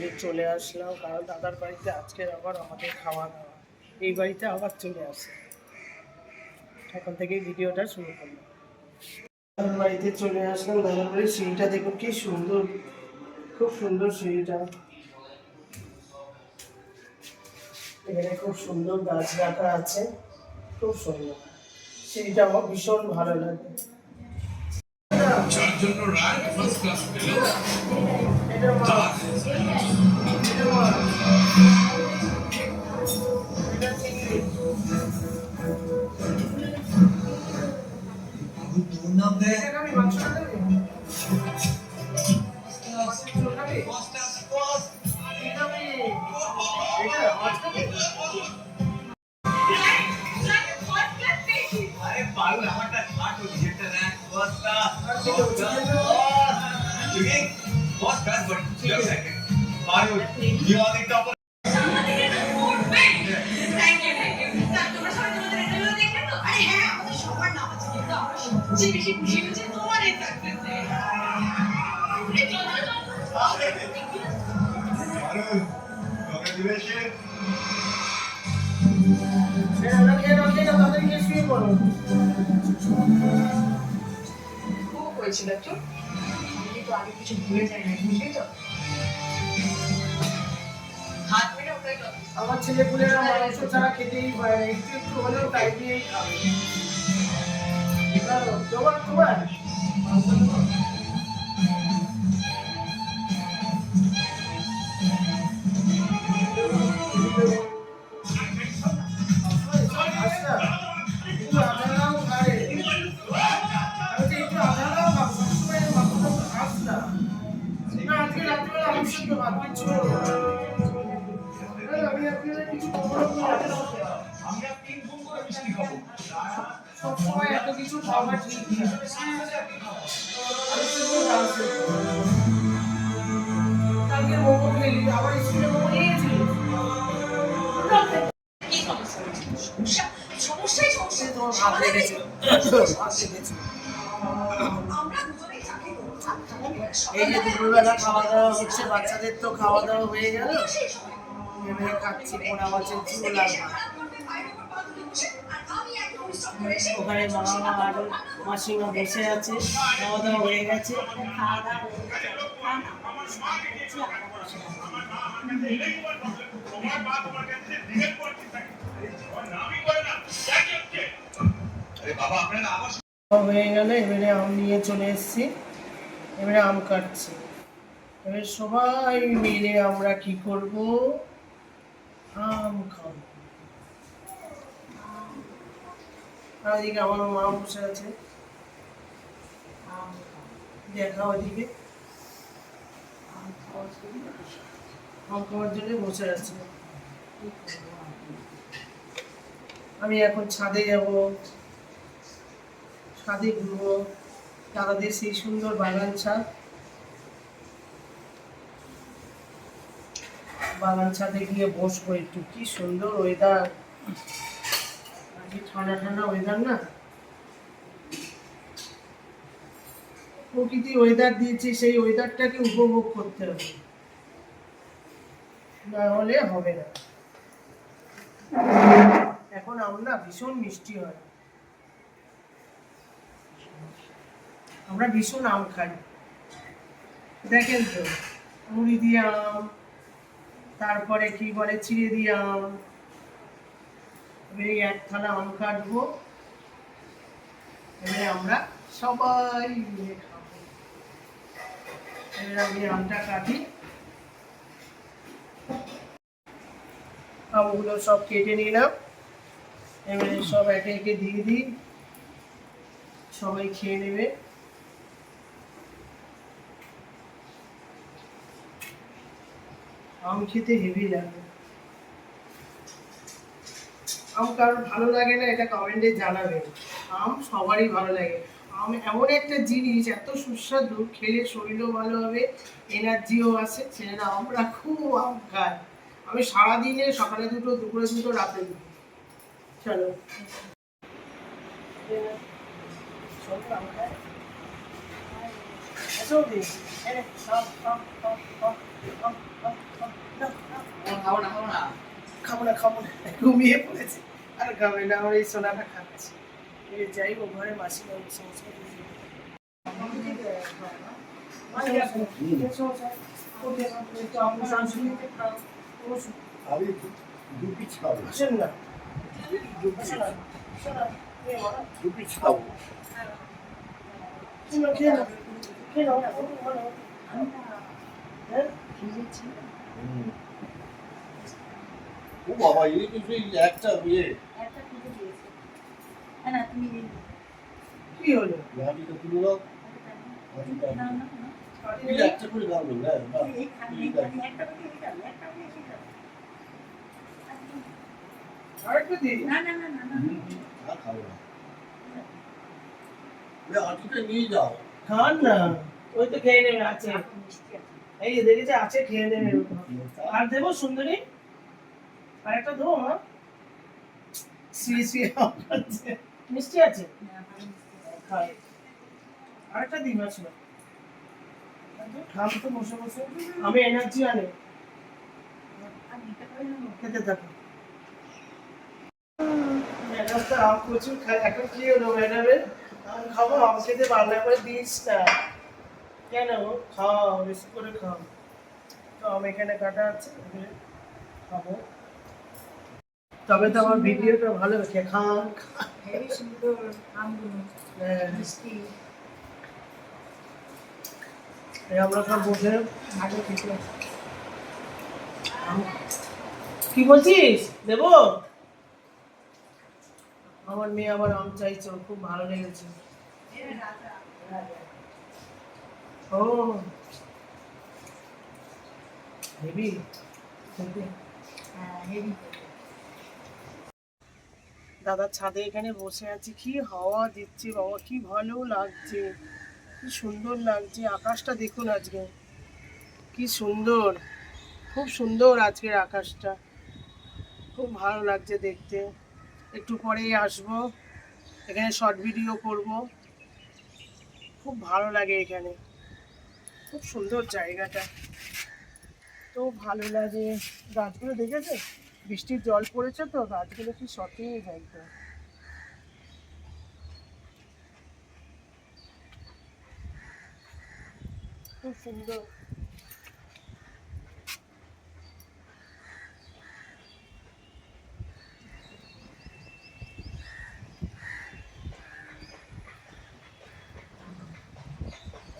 আজকে চলে আসলাম, কারণ দাদার বাড়িতে আজকে আবার আমাদের খাওয়া দাওয়া। এই বাড়িতে আবার চলে আসে, এখন থেকেই ভিডিওটা শুরু করলাম। দাদার বাড়িতে চলে আসলাম। দাদার বাড়ির সিঁড়িটা দেখুন কি সুন্দর, খুব সুন্দর সিঁড়িটা। এখানে খুব সুন্দর গাছ রাখা আছে, খুব সুন্দর সিঁড়িটা। আমার ভীষণ ভালো লাগে। যার জন্য র্যাঙ্ক ফার্স্ট ক্লাস পেল তোর নাম দেয় হয়েছিল একটু, কিন্তু আগে কিছু ভুলে যায় না, বুঝলি তো? হাত মেরে ওটাই আমার ছেলেপুলেরা মাংস ছাড়া খেতেই পারে না, একটু একটু হলেও তাই দিয়েই খাবে। তোমার তোমার সবসময় এত কিছু খাওয়া ঠিক না। কালকে মোমো খেলি, আবার স্কুলে মোমো নিয়েছি। এই যে দুপুরবেলা খাওয়া দাওয়া হচ্ছে, বাচ্চাদের তো খাওয়া দাওয়া হয়ে গেল, এবারে খাচ্ছি পোড়া মাছের ঝোল। ওখানে মামা আর মাসিমা বসে আছে, খাওয়া দাওয়া হয়ে গেছে। হয়ে গেলে এবারে আম নিয়ে চলে এসেছি, এবারে আম কাটছি। এবারে সবাই মিলে আমরা কি করব, আম খাবো। আর ওইদিকে আমার মা বসে আছে, দেখা ওইদিকে আম খাওয়ার জন্য বসে আছে। আমি এখন ছাদে যাব, ছাদে ঘুরবো। দাদাদের সেই সুন্দর বাগান ছাদ, বাগান ছাদে গিয়ে বসবো একটু। কি সুন্দর ওয়েদার, ঠান্ডা ঠান্ডা ওয়েদার না, প্রকৃতি ওয়েদার দিয়েছে, সেই ওয়েদারটাকে উপভোগ করতে হবে, না হলে হবে না। এখন আমরা ভীষণ মিষ্টি হয়, আমরা ভীষণ আম খাই। দেখেন তো, মুড়ি দিয়ে আম, তারপরে কি বলে চিড়ে দিয়ে আম। এবারে এক থালা আম কাটবো, এবারে আমরা সবাই মিলে খাবো। এবারে আমি আমটা কাটি, আমগুলো সব কেটে নিলাম, এবারে সব একে একে দিয়ে দিই, সবাই খেয়ে নেবে। আম খেতে হেভি লাগে। আম কারোর ভালো লাগে না এটা কমেন্টে জানাবেন। আম সবারই ভালো লাগে। আম এমন একটা জিনিস, এত সুস্বাদু, খেলে শরীরও ভালো হবে, এনার্জিও আসে। ছেলেরা আমরা খুব আম খাই। আমি সারাদিনে সকালে দুটো, দুপুরে দুটো, রাতে দুটো। চলো আম খাই। It's all this. And it's খাবো না ঘুমিয়ে পড়েছে আর খাবে না, আমার এই সোনাটা খাচ্ছে। যাই ও ঘরে মাসি সংস্কার আমি দু পিস খাবো, আসেন না, দু পিস খাবো। ও বাবা, এই তো সেই একটা ইয়ে কি হলো? লাঠিটা তুলে দাও, এই একটা করে দাও না, আরেকটু দিই। আর খাবো না। আটিটা নিয়ে যাও। খান না, ওই তো খেয়ে নেবে, আছে এই যে দেখেছে, আছে খেয়ে নেবে। আর দেবো সুন্দরী, আর একটা দেবো মা। মিষ্টি আছে, খাই। আরেকটা দিন আছে, খাম তো বসে বসে, আমি এনার্জি আনে খেতে থাকো। ম্যাডাম তো আম প্রচুর খায়, এখন কি হলো ম্যাডামের? আম খাবো, আম খেতে বারণ করে দিস না কেন? খাও, বেশি করে খাও। তো আম এখানে কাটা আছে, খাবো। তবে তো আমার ভিডিওটা ভালো হচ্ছে, খান। আমরা সব বসে কি বলছিস দেবো? আমার মেয়ে আবার আম চাইছে, ওর খুব ভালো লেগেছে। ও হেবি, দাদা ছাদে এখানে বসে আছি, কি হাওয়া দিচ্ছে বাবা, কি ভালো লাগছে, কি সুন্দর লাগছে। আকাশটা দেখুন আজকে কি সুন্দর, খুব সুন্দর আজকের আকাশটা, খুব ভালো লাগছে দেখতে। একটু পরেই আসবো, এখানে শর্ট ভিডিও করব। খুব ভালো লাগে এখানে, খুব সুন্দর জায়গাটা, তো ভালো লাগে। গাছগুলো দেখেছে, বৃষ্টির জল পড়েছে তো গাছগুলো কি সতেজ একদম, খুব সুন্দর।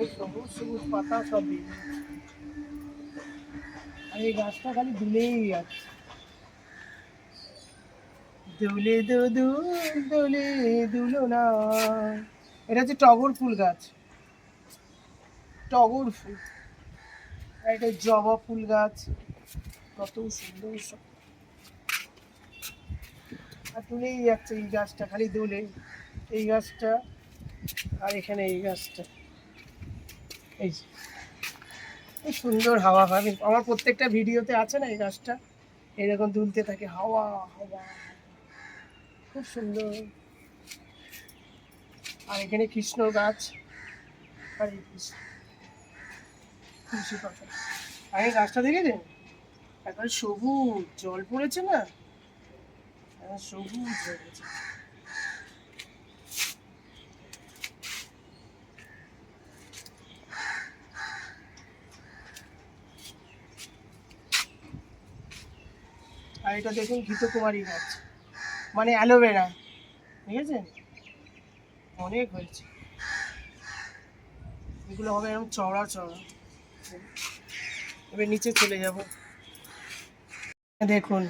এই সবুজ সবুজ পাতা সবই, আর এই গাছটা খালি দুলেই আছে, দোলে দোলে দুলো না। এটা হচ্ছে টগর ফুল গাছ, টগর ফুল। আর এটা জবা ফুল গাছ, কত সুন্দর সব। আর তুলেই যাচ্ছে, এই গাছটা খালি দোলে, এই গাছটা আর এখানে এই গাছটা, এই যে কি সুন্দর হাওয়া খাবে। আমার প্রত্যেকটা ভিডিওতে আছে না এই গাছটা, এরকম দুলতে থাকে, হাওয়া হাওয়া, খুব সুন্দর। আর এখানে কৃষ্ণ গাছ, আর এই কৃষ্ণ তুলসী পাতা। আর এই গাছটা দেখেছেন, এখন সবুজ, জল পড়েছে না, এখন সবুজ হয়ে গেছে। আর এটা দেখুন ঘৃতকুমারী গাছ, মানে অ্যালোভেরা, দেখেছেন অনেক হয়েছে, এগুলো হবে এরকম চওড়া চওড়া। এবার নিচে চলে যাব, দেখুন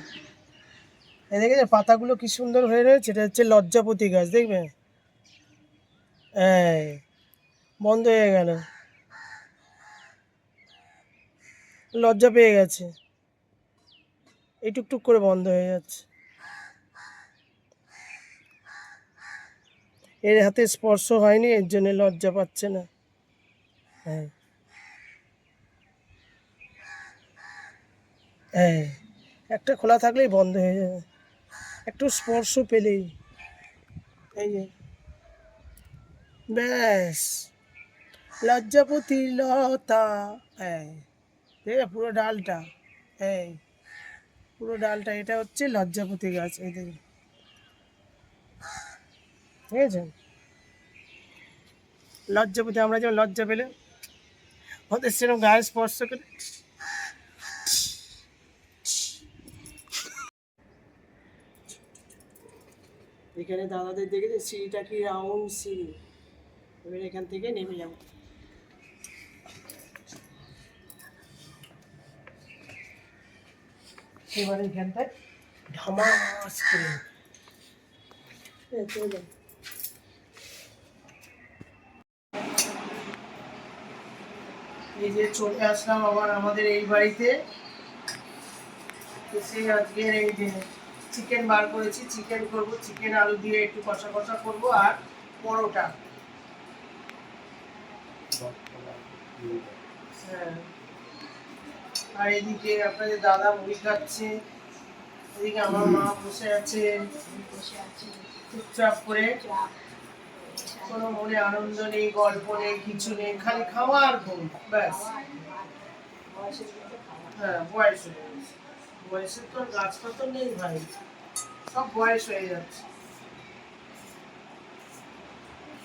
এই দেখেছেন পাতাগুলো কি সুন্দর হয়ে রয়েছে, এটা হচ্ছে লজ্জাপতি গাছ, দেখবেন এই বন্ধ হয়ে গেল, লজ্জা পেয়ে গেছে, এই টুকটুক করে বন্ধ হয়ে যাচ্ছে। এর হাতে স্পর্শ হয়নি, এর জন্য লজ্জা পাচ্ছে না। হ্যাঁ হ্যাঁ, একটা খোলা থাকলেই বন্ধ হয়ে যাবে, একটু স্পর্শ পেলেই, এই যে ব্যাস, লজ্জাপতি লতা, এই পুরো ডালটা, এই পুরো ডালটা, এটা হচ্ছে লজ্জাপতি গাছ, এই দেখুন, বুঝেছেন? লজ্জাপতি, আমরা যেমন লজ্জা পেলে ওদের সেরকম গায়ে স্পর্শ করে। এখানে দাদাদের দেখেছে সিঁড়িটা কি রাউন্ড সিঁড়ি, এবার এখান থেকে নেমে যাবো। এবারে এখানটায় ধামাস করে এই যে চলে আসলাম আবার আমাদের এই বাড়িতে এসে। আজকে এই যে চিকেন বার করেছি, চিকেন করব, চিকেন আলু দিয়ে একটু কষা কষা করব, আর পরোটা। হ্যাঁ, আর এদিকে আপনাদের দাদা মুড়ি খাচ্ছে, এদিকে আমার মা বসে আছে চুপচাপ করে, কোনো মনে আনন্দ নেই, গল্প নেই, কিছু নেই, খালি খাওয়া আর ঘুম, ব্যাস। হ্যাঁ, বয়স হয়ে গেছে, বয়সের তো গাছটা তো নেই ভাই, সব বয়স হয়ে যাচ্ছে।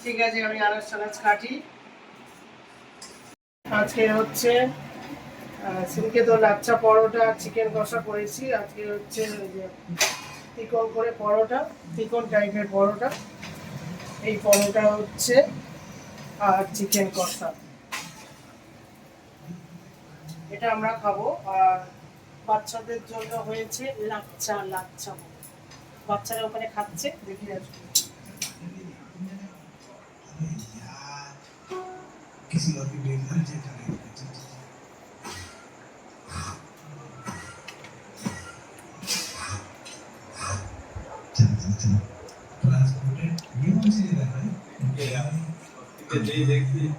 ঠিক আছে, আমি আনাজ টানাজ কাটি। আজকে হচ্ছে সেদিকে তো লাচ্চা পরোটা চিকেন কষা করেছি, আজকে হচ্ছে ওই যে চিকন করে পরোটা, চিকন টাইপের পরোটা, এই পরোটা হচ্ছে, আর চিকেন কষা, এটা আমরা খাবো। আর বাচ্চাদের জন্য হয়েছে লাচ্চা, লাচ্চা বাচ্চারা ওখানে খাচ্ছে, দেখি আসবে। किसी और की बेइज्जती से करेंगे। चलो ट्रांसपोर्टेड ये कौन सी जगह है? ये यार ये देखती है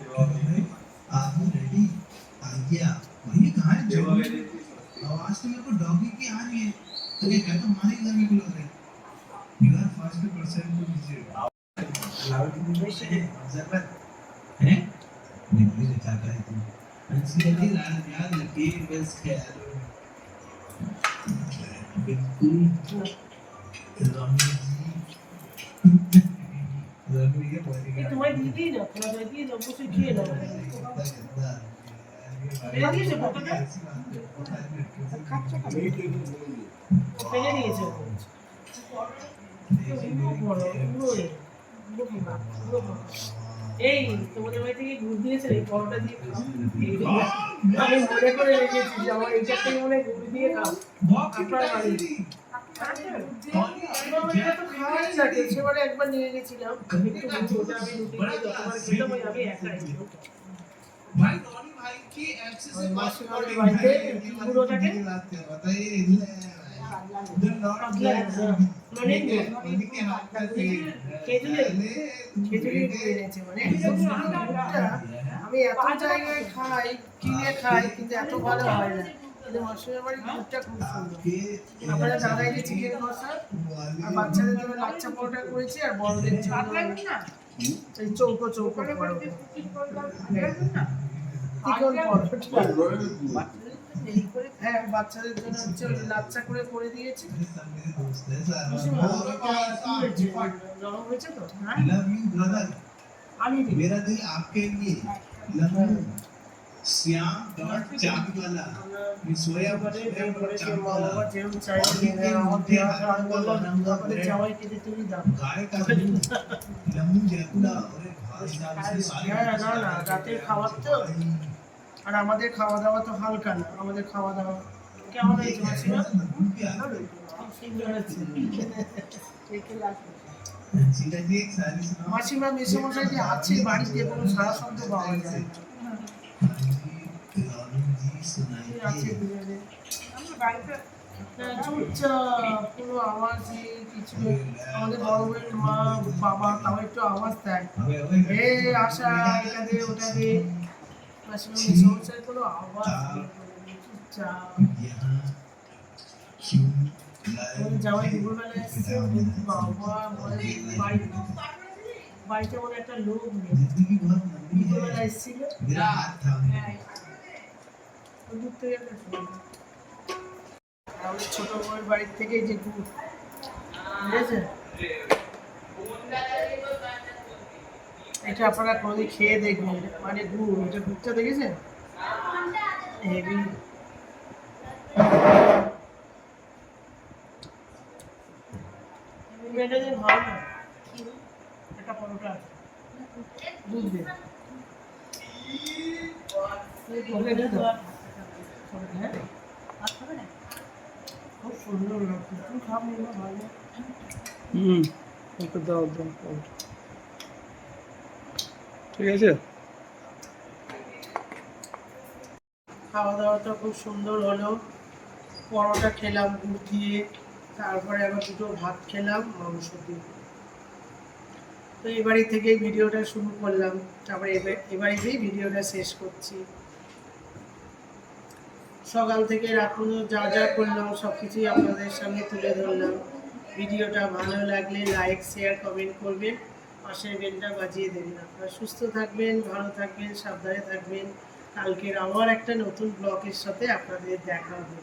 आप रेडी आ गया वही कहां है जो आवाज तो मेरे को डॉगी की आ रही है तो ये कहता मारे इधर मेरे को लग रहा है you are first person to visit loud English है ऑब्जर्वर है निकली चाहता है तुम अंसियली याद लगे बस ख्याल बिल्कुल रामी के पॉइंट के तुम्हारी दीदी ना थोड़ा दीदी ना कुछ किए ना मेरी से फोटो का पहले नहीं है এই তোমাদের বাড়ি থেকে গুড় দিয়েছে, এই পরোটা দিয়ে খাও, আমি মনে করে রেখেছি যে আমার এইটা থেকে মনে গুড় দিয়ে খাও আপনার বাড়ি। সেবারে একবার নিয়ে গেছিলাম একটু ওটা আমি রুটি দিয়ে যতবার খেলাম ওই আমি একাই মাসিমাদের বাড়িতে পুরোটাকে আমি এত জায়গায় খাই, কিনে খাই, কিন্তু এত ভালো হয় না, কিন্তু মাসিমার বাড়ির দুধটা খুব সুন্দর। আপনারা দাদাইকে চিকেন কষা আর বাচ্চাদের জন্য লাচ্চা পরোটা করেছি, আর বড়দের জন্য এই চৌকো চৌকো পরোটা, চিকেন পরোটা। হ্যাঁ, বাচ্চাদের জন্য হচ্ছে লাচ্চা করে করে দিয়েছি। নরম হয়েছে তো? আমি मेरा दिल आपके लिए श्याम डॉट चाक वाला सोया बड़े चाक वाला जेम चाय ले और दिया और बोला अपने चावल के लिए तुम्हें दाम गाय का लम्बू जयपुरा और भाई साहब ना ना রাতে খাওয়া তো, আর আমাদের খাওয়া দাওয়া তো হালকা না, আমাদের খাওয়া দাওয়া কেমন হয়েছে মাসিমা? মাসিমা মেসোমশাই যে আছে বাড়িতে, কোনো সারা শব্দ পাওয়া যায় চুপচাপ, কোনো আওয়াজ নেই, কিছু নেই। আমাদের বড় বউয়ের মা বাবা তাও একটু আওয়াজ দেয়, এ আশা এটা দে ওটা দে, মাসিমা মেসোমশাই কোনো আওয়াজ নেই, চুপচাপ। জামাই দুপুরবেলা এসছে, বাবা বাড়িতে মনে একটা লোক নেই, দুপুরবেলা এসেছিল দূর থেকে একটা আমাদের ছোট বউয়ের বাড়ির থেকে এই যে গুড়, ঠিক আছে? এটা আপনারা কোনোদিন খেয়ে দেখবেন, মানে গুড়, এটা গুড়টা দেখেছেন হেভি। এটা যে ভালো না, একটা পরোটা আছে দুধ দিয়ে, ওকে দিয়ে দাও। হ্যাঁ, খুব সুন্দর লাগছে, তুমি খাবো না ভালো। ওকে দাও দাও ঠিক আছে। খাওয়া দাওয়াটা খুব সুন্দর হলো। পরোটা খেলাম গুড় দিয়ে, তারপরে আবার দুটো ভাত খেলাম মাংস দিয়ে। তো এবারই থেকেই ভিডিওটা শুরু করলাম, তারপরে এবারেতেই ভিডিওটা শেষ করছি। সকাল থেকে রাত পর্যন্ত যা যা করলাম সব কিছুই আপনাদের সামনে তুলে ধরলাম। ভিডিওটা ভালো লাগলে লাইক শেয়ার কমেন্ট করবেন, পাশের বেলটা বাজিয়ে দেবেন। আপনারা সুস্থ থাকবেন, ভালো থাকবেন, সাবধানে থাকবেন। কালকের আবার একটা নতুন ব্লগের সাথে আপনাদের দেখা হবে।